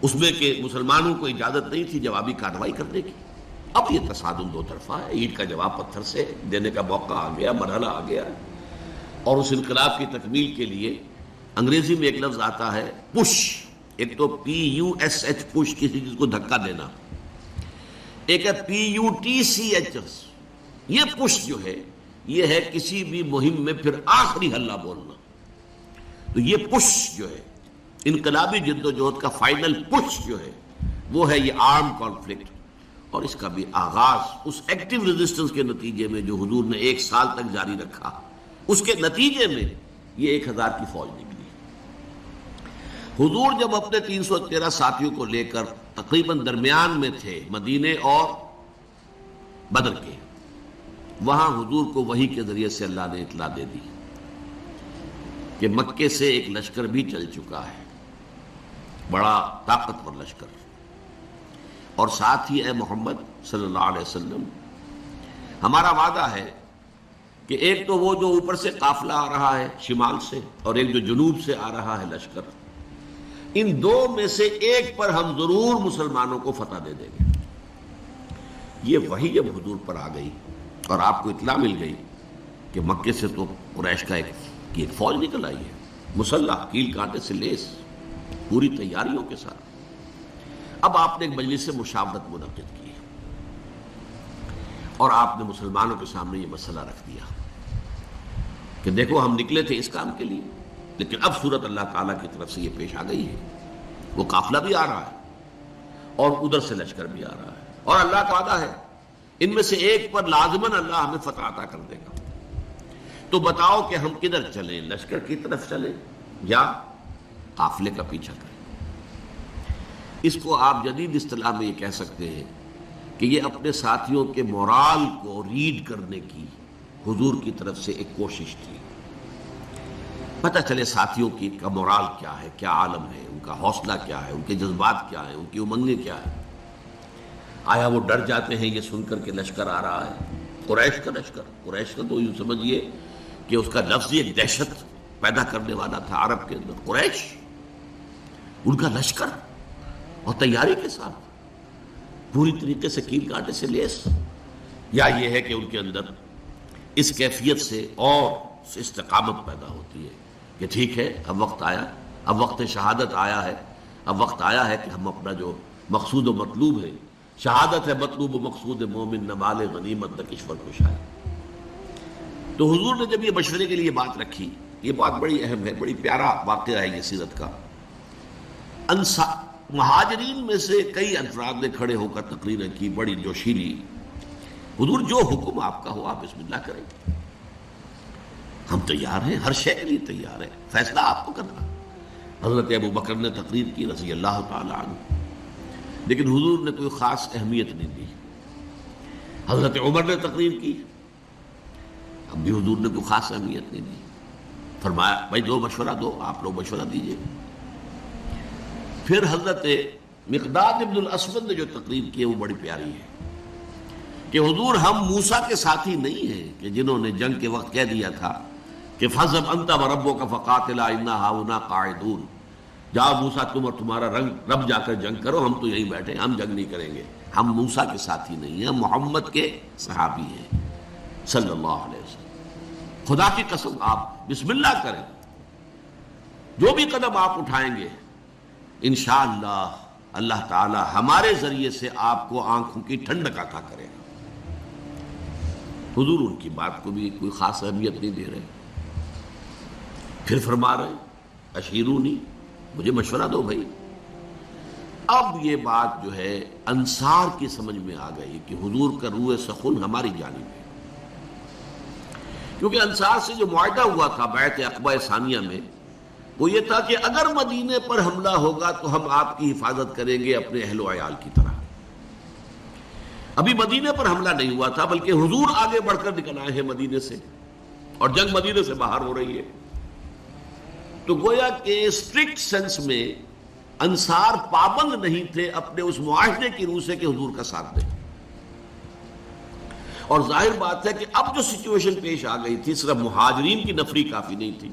اس میں کہ مسلمانوں کو اجازت نہیں تھی جوابی کارروائی کرنے کی. اب یہ تصادم دو طرفہ ہے، اینٹ کا جواب پتھر سے دینے کا موقع آ گیا، مرحلہ آ گیا. اور اس انقلاب کی تکمیل کے لیے انگریزی میں ایک لفظ آتا ہے پش. ایک تو PUSH پش، کسی چیز کو دھکا دینا، ایک ہے PUTCH. یہ پش جو ہے یہ ہے کسی بھی مہم میں پھر آخری حلہ بولنا. تو یہ پش جو ہے انقلابی جدوجہد کا فائنل پش جو ہے وہ ہے یہ آرم کانفلکٹ. اور اس کا بھی آغاز اس ایکٹیو ریزسٹنس کے نتیجے میں جو حضور نے 1 سال تک جاری رکھا، اس کے نتیجے میں یہ 1000 کی فوج نکلی. حضور جب اپنے 313 ساتھیوں کو لے کر تقریباً درمیان میں تھے مدینے اور بدر کے، وہاں حضور کو وحی کے ذریعے سے اللہ نے اطلاع دے دی کہ مکے سے ایک لشکر بھی چل چکا ہے، بڑا طاقتور لشکر. اور ساتھ ہی اے محمد صلی اللہ علیہ وسلم، ہمارا وعدہ ہے کہ ایک تو وہ جو اوپر سے قافلہ آ رہا ہے شمال سے، اور ایک جو جنوب سے آ رہا ہے لشکر، ان دو میں سے ایک پر ہم ضرور مسلمانوں کو فتح دے دیں گے. یہ وحی جب حضور پر آ گئی اور آپ کو اطلاع مل گئی کہ مکے سے تو قریش کا ایک فوج نکل آئی ہے، مسلح، کیل کانٹے سے لیس، پوری تیاریوں کے ساتھ. اب آپ نے ایک مجلس سے مشاورت منعقد کی اور آپ نے مسلمانوں کے سامنے یہ مسئلہ رکھ دیا کہ دیکھو ہم نکلے تھے اس کام کے لیے، لیکن اب صورت اللہ تعالیٰ کی طرف سے یہ پیش آ گئی ہے، وہ قافلہ بھی آ رہا ہے اور ادھر سے لشکر بھی آ رہا ہے، اور اللہ کا وعدہ ہے ان میں سے ایک پر لازماً اللہ ہمیں فتح عطا کر دے گا. تو بتاؤ کہ ہم کدھر چلیں، لشکر کی طرف چلیں یا قافلے کا پیچھا کریں؟ اس کو آپ جدید اصطلاح میں یہ کہہ سکتے ہیں کہ یہ اپنے ساتھیوں کے مورال کو ریڈ کرنے کی حضور کی طرف سے ایک کوشش تھی. پتہ چلے ساتھیوں کی کا مورال کیا ہے، کیا عالم ہے، ان کا حوصلہ کیا ہے، ان کے جذبات کیا ہیں، ان کی امنگیں کیا ہیں. آیا وہ ڈر جاتے ہیں یہ سن کر کے لشکر آ رہا ہے، قریش کا لشکر؟ قریش کا تو یوں سمجھیے کہ اس کا لفظ ہی ایک دہشت پیدا کرنے والا تھا عرب کے اندر. قریش، ان کا لشکر اور تیاری کے ساتھ پوری طریقے سے کیل کانٹے سے لیس، یا یہ ہے کہ ان کے اندر اس کیفیت سے اور استقامت پیدا ہوتی ہے کہ ٹھیک ہے اب وقت آیا، اب وقت شہادت آیا ہے، اب وقت آیا ہے کہ ہم اپنا جو مقصود و مطلوب ہے، شہادت ہے مطلوب و مقصود مومن، نہ مال غنیمت نہ کشور کشائی. تو حضور نے جب یہ مشورے کے لیے بات رکھی، یہ بات بڑی اہم ہے، بڑی پیارا واقعہ ہے یہ سیرت کا. مہاجرین میں سے کئی افراد نے کھڑے ہو کر تقریریں کی بڑی جوشیلی. حضور جو حکم آپ کا ہو آپ بسم اللہ کریں، ہم تیار ہیں، ہر شے کے لیے تیار ہیں، فیصلہ آپ کو کرنا. حضرت ابو بکر نے تقریر کی رضی اللہ تعالی عنہ، لیکن حضور نے کوئی خاص اہمیت نہیں دی. حضرت عمر نے تقریر کی، اب بھی حضور نے کوئی خاص اہمیت نہیں دی. فرمایا بھائی دو مشورہ دو، آپ لوگ مشورہ دیجئے. پھر حضرت مقداد ابن الاسود نے جو تقریر کی ہے وہ بڑی پیاری ہے کہ حضور ہم موسیٰ کے ساتھی نہیں ہیں کہ جنہوں نے جنگ کے وقت کہہ دیا تھا کہ فَاذْهَبْ أَنْتَ وَرَبُّكَ فَقَاتِلَا إِنَّا هَاهُنَا قَاعِدُونَ. جاؤ موسیٰ تم اور تمہارا رب جا کر جنگ کرو، ہم تو یہیں بیٹھے، ہم جنگ نہیں کریں گے. ہم موسیٰ کے ساتھی نہیں ہیں، ہم محمد کے صحابی ہیں صلی اللہ علیہ وسلم. خدا کی قسم آپ بسم اللہ کریں، جو بھی قدم آپ اٹھائیں گے انشاءاللہ اللہ تعالی ہمارے ذریعے سے آپ کو آنکھوں کی ٹھنڈک عطا کرے گا. حضور ان کی بات کو بھی کوئی خاص اہمیت نہیں دے رہے. پھر فرما رہے اشیرونی، مجھے مشورہ دو بھائی. اب یہ بات جو ہے انصار کی سمجھ میں آ گئی کہ حضور کا روح سخن ہماری جانب ہے، کیونکہ انصار سے جو معاہدہ ہوا تھا بیعت عقبہ ثانیہ میں وہ یہ تھا کہ اگر مدینے پر حملہ ہوگا تو ہم آپ کی حفاظت کریں گے اپنے اہل و عیال کی طرح. ابھی مدینے پر حملہ نہیں ہوا تھا بلکہ حضور آگے بڑھ کر نکل آئے ہیں مدینے سے اور جنگ مدینے سے باہر ہو رہی ہے. تو گویا کہ اسٹرکٹ سینس میں انصار پابند نہیں تھے اپنے اس معاہدے کی روح سے کہ حضور کا ساتھ دیں. اور ظاہر بات ہے کہ اب جو سچویشن پیش آ گئی تھی صرف مہاجرین کی نفری کافی نہیں تھی.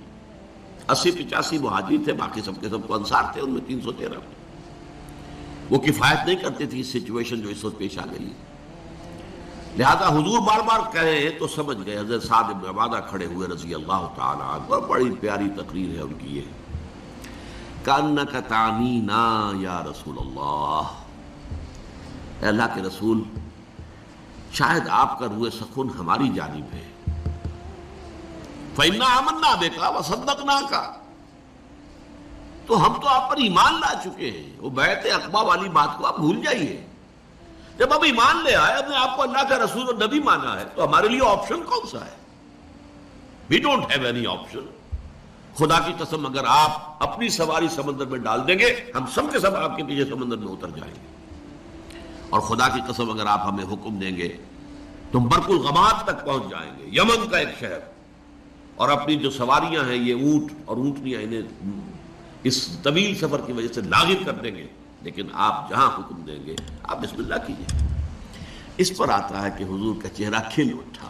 80-85 مہاجرین تھے، باقی سب کے سب تو انصار تھے، ان میں 313. وہ کفایت نہیں کرتی تھی اس سچویشن جو اس وقت پیش آ گئی ہے. لہذا حضور بار بار کہے تو سمجھ گئے. حضرت سعد بن عبادہ کھڑے ہوئے رضی اللہ تعالی عنہ، اور بڑی پیاری تقریر ہے ان کی یہ، کأنک تعنینا یا رسول اللہ، اے اللہ کے رسول شاید آپ کا روح سکون ہماری جانب ہے. فإنا آمنا بک وصدقناک، تو ہم تو آپ پر ایمان لا چکے ہیں. وہ بیعت عقبہ والی بات کو آپ بھول جائیے. جب ہم ایمان لے آئے، ہم نے آپ کو اللہ کا رسول اور نبی مانا ہے، تو ہمارے لیے آپشن کون سا ہے؟ We don't have any option. خدا کی قسم اگر آپ اپنی سواری سمندر میں ڈال دیں گے، ہم سب کے سب آپ کے پیچھے سمندر میں اتر جائیں گے. اور خدا کی قسم اگر آپ ہمیں حکم دیں گے تو ہم برق الغماد تک پہنچ جائیں گے، یمن کا ایک شہر، اور اپنی جو سواریاں ہیں یہ اونٹ اور اونٹنیاں انہیں اس طویل سفر کی وجہ سے لاغر کر دیں گے، لیکن آپ جہاں حکم دیں گے آپ بسم اللہ کیجیے. اس پر آتا ہے کہ حضور کا چہرہ کھل اٹھا،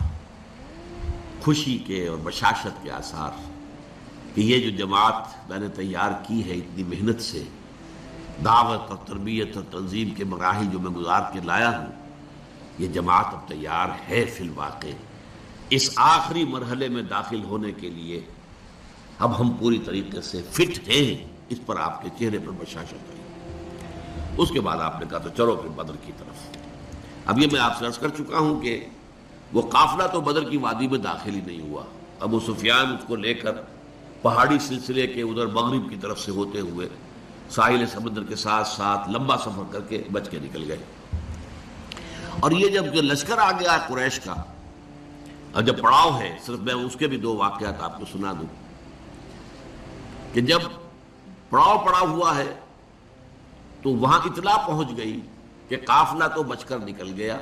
خوشی کے اور بشاشت کے آثار، کہ یہ جو جماعت میں نے تیار کی ہے اتنی محنت سے، دعوت اور تربیت اور تنظیم کے مراحل جو میں گزار کے لایا ہوں، یہ جماعت اب تیار ہے فی الواقع اس آخری مرحلے میں داخل ہونے کے لیے. اب ہم پوری طریقے سے فٹ ہیں. اس پر آپ کے چہرے پر بشاشت آئی. اس کے بعد آپ نے کہا تو چلو پھر بدر کی طرف. اب یہ میں آپ سے عرض کر چکا ہوں کہ وہ قافلہ تو بدر کی وادی میں داخل ہی نہیں ہوا. ابو سفیان اس کو لے کر پہاڑی سلسلے کے ادھر مغرب کی طرف سے ہوتے ہوئے ساحل سمندر کے ساتھ ساتھ لمبا سفر کر کے بچ کے نکل گئے. اور یہ جب جو لشکر آ گیا قریش کا، اور جب پڑاؤ ہے، صرف میں اس کے بھی دو واقعات آپ کو سنا دوں کہ جب پڑاؤ پڑا ہوا ہے تو وہاں اطلاع پہنچ گئی کہ قافلہ تو بچ کر نکل گیا.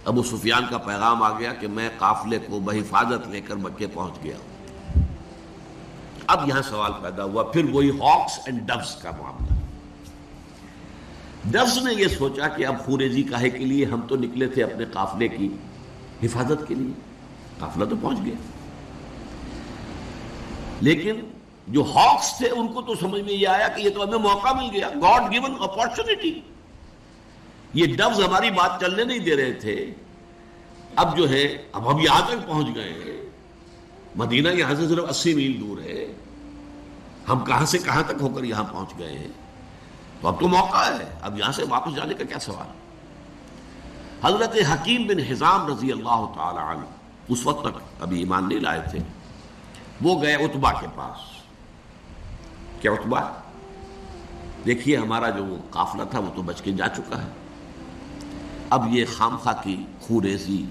ابو سفیان کا پیغام آ گیا کہ میں قافلے کو بحفاظت لے کر مکے پہنچ گیا. اب یہاں سوال پیدا ہوا پھر وہی ہاکس اینڈ ڈوز کا معاملہ. ڈوز نے یہ سوچا کہ اب خوریزی کاہے کے لیے، ہم تو نکلے تھے اپنے قافلے کی حفاظت کے لیے، قافلہ تو پہنچ گیا. لیکن جو ہاکس تھے ان کو تو سمجھ میں یہ آیا کہ یہ تو ہمیں موقع مل گیا، گاڈ گیون اپارچونٹی. یہ ڈوز ہماری بات چلنے نہیں دے رہے تھے. اب جو ہے اب ہم یہاں تک پہنچ گئے ہیں، مدینہ یہاں سے صرف 80 میل دور ہے، ہم کہاں سے کہاں تک ہو کر یہاں پہنچ گئے ہیں، تو اب تو موقع ہے، اب یہاں سے واپس جانے کا کیا سوال. حضرت حکیم بن حزام رضی اللہ تعالی عنہ اس وقت تک ابھی ایمان نہیں لائے تھے. وہ گئے عتبہ کے پاس. کیا عتبہ، دیکھیے ہمارا جو وہ قافلہ تھا وہ تو بچ کے جا چکا ہے، اب یہ خامخواہ کی خوریزی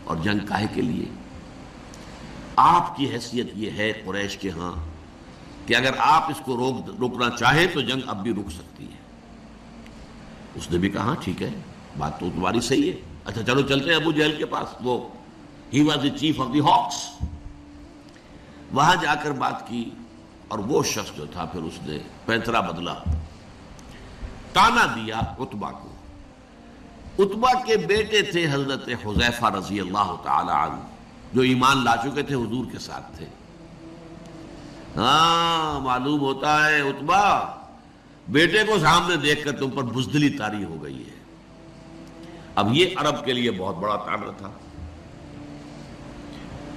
اور جنگ کاہے کے لیے. آپ کی حیثیت یہ ہے قریش کے ہاں کہ اگر آپ اس کو روکنا چاہیں تو جنگ اب بھی رک سکتی ہے. اس نے بھی کہا ٹھیک ہے، بات تو تمہاری صحیح ہے، اچھا چلو چلتے ہیں ابو جہل کے پاس. وہ he was the chief of the ہاکس. وہاں جا کر بات کی اور وہ شخص جو تھا پھر اس نے پینترا بدلا، تانا دیا عتبہ کو. عتبہ کے بیٹے تھے حضرت حذیفہ رضی اللہ تعالی عنہ، جو ایمان لا چکے تھے حضور کے ساتھ تھے. ہاں معلوم ہوتا ہے عتبہ بیٹے کو سامنے دیکھ کر تم پر بزدلی طاری ہو گئی ہے. اب یہ عرب کے لیے بہت بڑا تانا تھا.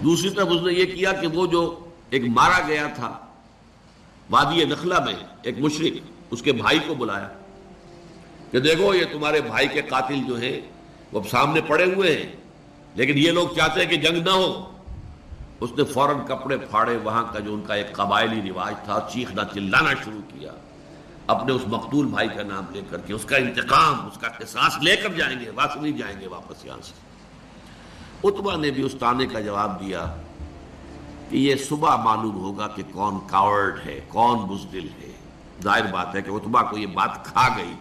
دوسری طرف اس نے یہ کیا کہ وہ جو ایک مارا گیا تھا وادی نخلہ میں ایک مشرک، اس کے بھائی کو بلایا کہ دیکھو یہ تمہارے بھائی کے قاتل جو ہیں وہ سامنے پڑے ہوئے ہیں، لیکن یہ لوگ چاہتے ہیں کہ جنگ نہ ہو. اس نے فوراً کپڑے پھاڑے، وہاں کا جو ان کا ایک قبائلی رواج تھا، چیخنا چلانا شروع کیا اپنے اس مقتول بھائی کا نام لے کر کے اس کا انتقام، اس کا قصاص لے کر جائیں گے، واپس نہیں جائیں گے واپس یہاں سے. عتبہ نے بھی اس تانے کا جواب دیا کہ یہ صبح معلوم ہوگا کہ کون کاورڈ ہے، کون بزدل ہے. ظاہر بات ہے کہ عتبہ کو یہ بات کھا گئی.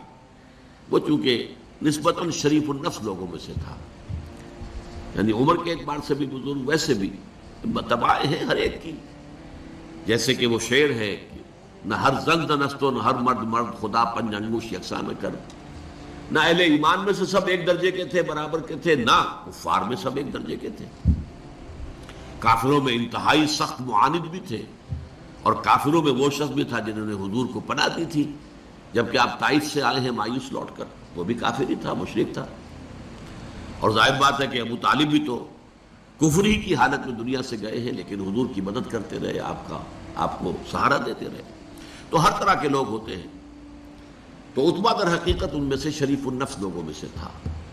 وہ چونکہ نسبتاً شریف النفس لوگوں میں سے تھا، یعنی عمر کے اعتبار سے بھی بزرگ، ویسے بھی تباہ ہیں ہر ایک کی. جیسے کہ وہ شعر ہے کہ نہ ہر زند نستو نہ ہر مرد مرد خدا پنج انگوش یکساں میں کر. نہ اہل ایمان میں سے سب ایک درجے کے تھے، برابر کے تھے، نہ کفار میں سب ایک درجے کے تھے. کافروں میں انتہائی سخت معاند بھی تھے، اور کافروں میں وہ شخص بھی تھا جنہوں نے حضور کو پناہ دی تھی جبکہ آپ طائف سے آئے ہیں مایوس لوٹ کر. وہ بھی کافر ہی تھا، مشرک تھا. اور ظاہر بات ہے کہ ابو طالب بھی تو کفر ہی کی حالت میں دنیا سے گئے ہیں، لیکن حضور کی مدد کرتے رہے، آپ کو سہارا دیتے رہے. تو ہر طرح کے لوگ ہوتے ہیں. تو عتبہ در حقیقت ان میں سے شریف النفس لوگوں میں سے تھا،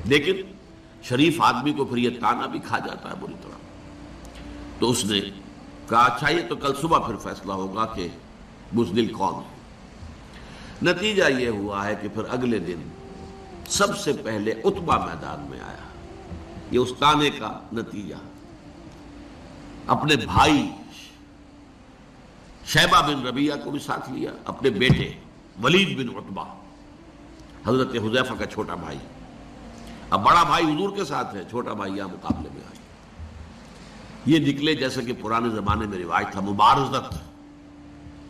لیکن شریف آدمی کو پھر یہ تانا بھی کھا جاتا ہے بری طرح. تو اس نے کہا اچھا یہ تو کل صبح پھر فیصلہ ہوگا کہ بزدل کون ہے. نتیجہ یہ ہوا ہے کہ پھر اگلے دن سب سے پہلے عتبہ میدان میں آیا. یہ اس تانے کا نتیجہ. اپنے بھائی شیبہ بن ربیعہ کو بھی ساتھ لیا، اپنے بیٹے ولید بن عتبہ، حضرت حذیفہ کا چھوٹا بھائی. اب بڑا بھائی حضور کے ساتھ ہے، چھوٹا بھائی یہاں مقابلے میں آیا. یہ نکلے جیسے کہ پرانے زمانے میں رواج تھا، مبارزت،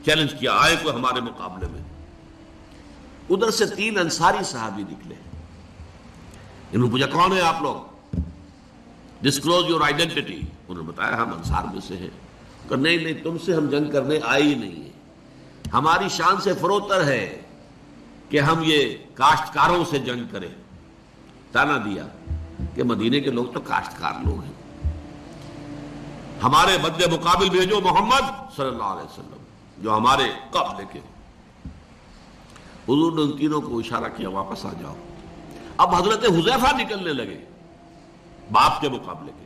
چیلنج کیا، آئے کوئی ہمارے مقابلے میں. ادھر سے 3 انصاری صحابی نکلے. انہوں نے پوچھا کون ہے آپ لوگ، ڈسکلوز یور آئیڈینٹی. انہوں نے بتایا ہم انصار میں سے ہیں. کہ نہیں تم سے ہم جنگ کرنے آئے ہی نہیں ہیں، ہماری شان سے فروتر ہے کہ ہم یہ کاشتکاروں سے جنگ کریں. تانا دیا کہ مدینے کے لوگ تو کاشتکار لوگ ہیں، ہمارے مد مقابل بھیجو محمد صلی اللہ علیہ وسلم جو ہمارے قابلے کے. حضور نے ان تینوں کو اشارہ کیا واپس آ جاؤ. اب حضرت حذیفہ نکلنے لگے باپ کے مقابلے کے.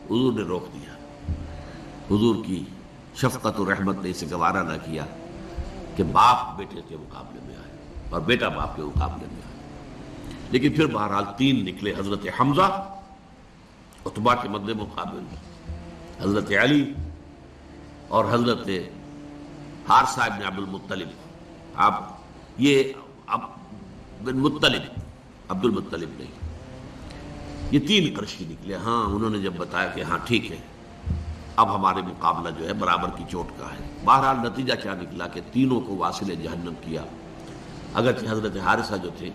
حضور نے روک دیا. حضور کی شفقت و رحمت نے اسے گوارا نہ کیا کہ باپ بیٹے کے مقابلے میں آئے اور بیٹا باپ کے مقابلے میں آئے. لیکن پھر بہرحال 3 نکلے، حضرت حمزہ عتبہ کے مد مقابل، حضرت علی اور حضرت حارثہ ابن عبد المطلب. آپ یہ بن مطلب، عبد المطلب نہیں، یہ 3 قرشی نکلے. ہاں انہوں نے جب بتایا کہ ہاں ٹھیک ہے اب ہمارے مقابلہ جو ہے برابر کی چوٹ کا ہے. بہرحال نتیجہ کیا نکلا کہ تینوں کو واصل جہنم کیا. اگرچہ حضرت حارثہ جو تھے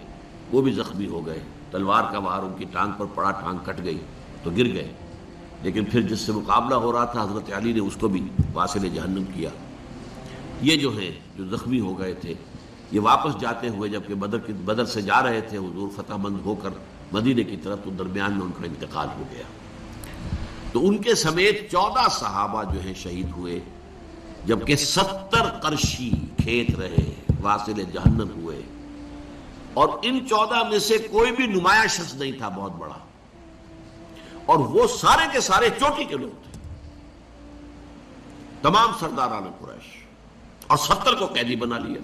وہ بھی زخمی ہو گئے، تلوار کا وار ان کی ٹانگ پر پڑا، ٹانگ کٹ گئی تو گر گئے. لیکن پھر جس سے مقابلہ ہو رہا تھا حضرت علی نے اس کو بھی واصل جہنم کیا. یہ جو ہے جو زخمی ہو گئے تھے یہ واپس جاتے ہوئے جبکہ بدر سے جا رہے تھے حضور فتح مند ہو کر مدینے کی طرف، تو درمیان میں ان کا انتقال ہو گیا. تو ان کے سمیت 14 صحابہ جو ہیں شہید ہوئے، جبکہ 70 قرشی کھیت رہے، واصل جہنم ہوئے. اور ان 14 میں سے کوئی بھی نمایاں شخص نہیں تھا بہت بڑا، اور وہ سارے کے سارے چوٹی کے لوگ تھے، تمام سرداران قریش، اور 70 کو قیدی بنا لیا.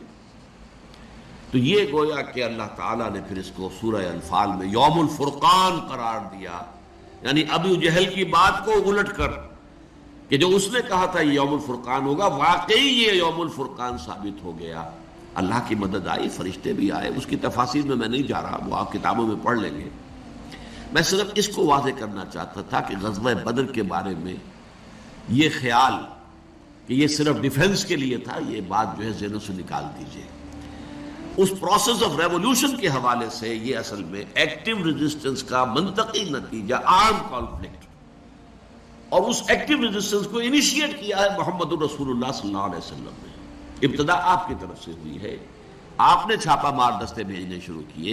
تو یہ گویا کہ اللہ تعالیٰ نے پھر اس کو سورہ انفال میں یوم الفرقان قرار دیا. یعنی ابو جہل کی بات کو الٹ کر کہ جو اس نے کہا تھا یہ یوم الفرقان ہوگا، واقعی یہ یوم الفرقان ثابت ہو گیا. اللہ کی مدد آئی، فرشتے بھی آئے. اس کی تفاصیل میں نہیں جا رہا، وہ آپ کتابوں میں پڑھ لیں گے. میں صرف اس کو واضح کرنا چاہتا تھا کہ غزوہ بدر کے بارے میں یہ خیال کہ یہ صرف ڈیفنس کے لیے تھا، یہ بات جو ہے ذہنوں سے نکال دیجئے. اس پروسیس آف ریولوشن کے حوالے سے یہ اصل میں ایکٹیو ریزسٹنس کا منطقی نتیجہ آرم کانفلکٹ، اور اس ایکٹیو ریزسٹنس کو انیشیٹ کیا ہے محمد رسول اللہ صلی اللہ علیہ وسلم نے. ابتدا آپ کی طرف سے ہوئی ہے، آپ نے چھاپا مار دستے بھیجنے شروع کیے.